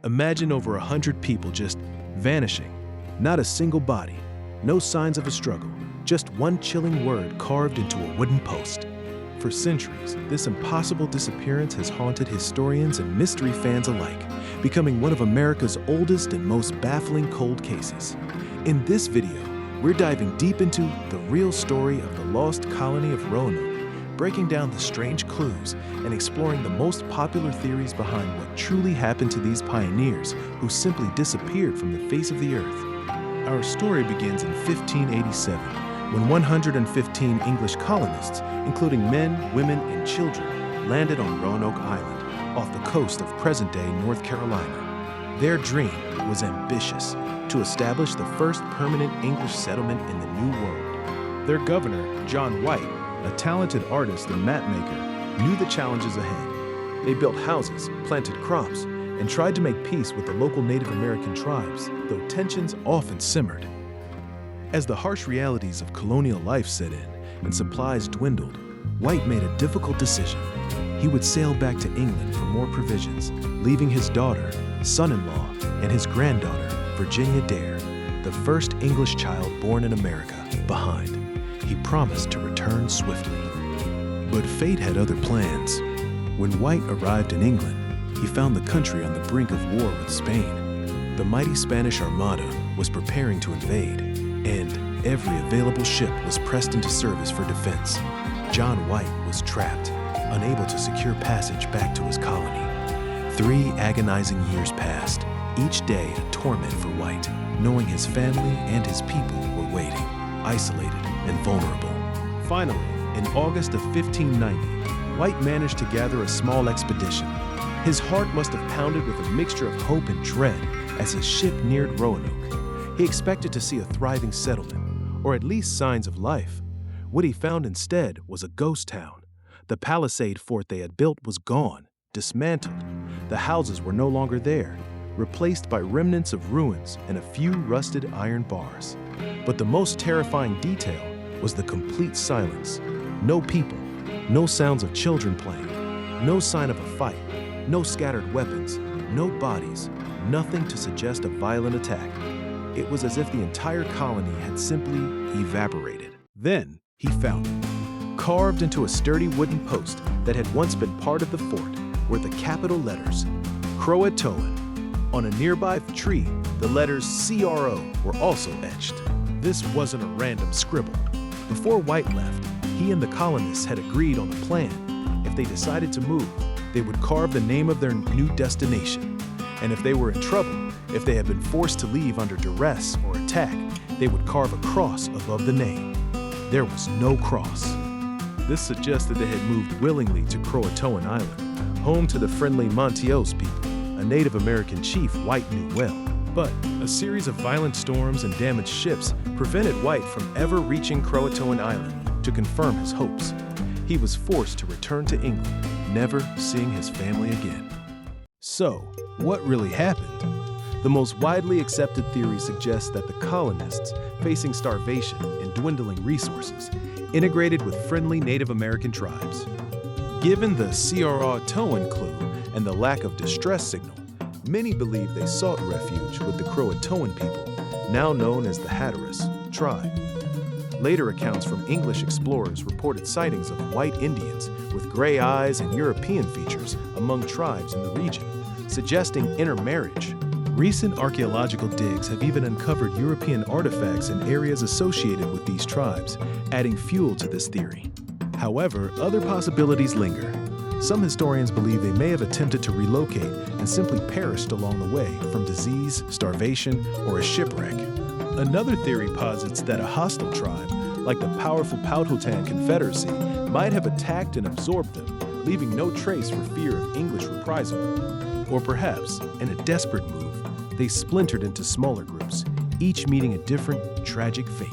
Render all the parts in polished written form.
Imagine over 100 people just vanishing. Not a single body, no signs of a struggle, just one chilling word carved into a wooden post. For centuries, this impossible disappearance has haunted historians and mystery fans alike, becoming one of America's oldest and most baffling cold cases. In this video, we're diving deep into the real story of the Lost Colony of Roanoke, breaking down the strange clues and exploring the most popular theories behind what truly happened to these pioneers who simply disappeared from the face of the earth. Our story begins in 1587, when 115 English colonists, including men, women, and children, landed on Roanoke Island, off the coast of present-day North Carolina. Their dream was ambitious: to establish the first permanent English settlement in the New World. Their governor, John White, a talented artist and mapmaker, knew the challenges ahead. They built houses, planted crops, and tried to make peace with the local Native American tribes, though tensions often simmered. As the harsh realities of colonial life set in and supplies dwindled, White made a difficult decision. He would sail back to England for more provisions, leaving his daughter, son-in-law, and his granddaughter, Virginia Dare, the first English child born in America, behind. He promised to return swiftly. But fate had other plans. When White arrived in England, he found the country on the brink of war with Spain. The mighty Spanish Armada was preparing to invade, and every available ship was pressed into service for defense. John White was trapped, unable to secure passage back to his colony. 3 agonizing years passed, each day a torment for White, knowing his family and his people were waiting, isolated and vulnerable. Finally, in August of 1590, White managed to gather a small expedition. His heart must have pounded with a mixture of hope and dread as his ship neared Roanoke. He expected to see a thriving settlement, or at least signs of life. What he found instead was a ghost town. The palisade fort they had built was gone, dismantled. The houses were no longer there, replaced by remnants of ruins and a few rusted iron bars. But the most terrifying detail was the complete silence. No people, no sounds of children playing, no sign of a fight, no scattered weapons, no bodies, nothing to suggest a violent attack. It was as if the entire colony had simply evaporated. Then he found it. Carved into a sturdy wooden post that had once been part of the fort were the capital letters, CROATOAN. On a nearby tree, the letters CRO were also etched. This wasn't a random scribble. Before White left, he and the colonists had agreed on a plan. If they decided to move, they would carve the name of their new destination. And if they were in trouble, if they had been forced to leave under duress or attack, they would carve a cross above the name. There was no cross. This suggested they had moved willingly to CROATOAN Island, home to the friendly Monteos people, a Native American chief White knew well. But a series of violent storms and damaged ships prevented White from ever reaching CROATOAN Island to confirm his hopes. He was forced to return to England, never seeing his family again. So, what really happened? The most widely accepted theory suggests that the colonists, facing starvation and dwindling resources, integrated with friendly Native American tribes. Given the CROATOAN clue and the lack of distress signal, many believe they sought refuge with the CROATOAN people, now known as the Hatteras tribe. Later accounts from English explorers reported sightings of white Indians with gray eyes and European features among tribes in the region, suggesting intermarriage. Recent archaeological digs have even uncovered European artifacts in areas associated with these tribes, adding fuel to this theory. However, other possibilities linger. Some historians believe they may have attempted to relocate and simply perished along the way from disease, starvation, or a shipwreck. Another theory posits that a hostile tribe, like the powerful Powhatan Confederacy, might have attacked and absorbed them, leaving no trace for fear of English reprisal. Or perhaps, in a desperate move, they splintered into smaller groups, each meeting a different, tragic fate.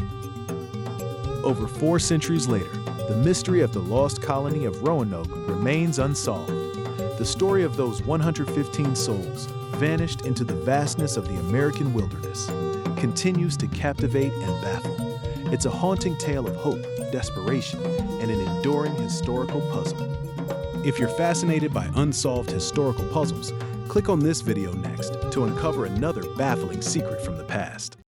Over 4 centuries later, the mystery of the Lost Colony of Roanoke remains unsolved. The story of those 115 souls, vanished into the vastness of the American wilderness, continues to captivate and baffle. It's a haunting tale of hope, desperation, and an enduring historical puzzle. If you're fascinated by unsolved historical puzzles, Click on this video next to uncover another baffling secret from the past.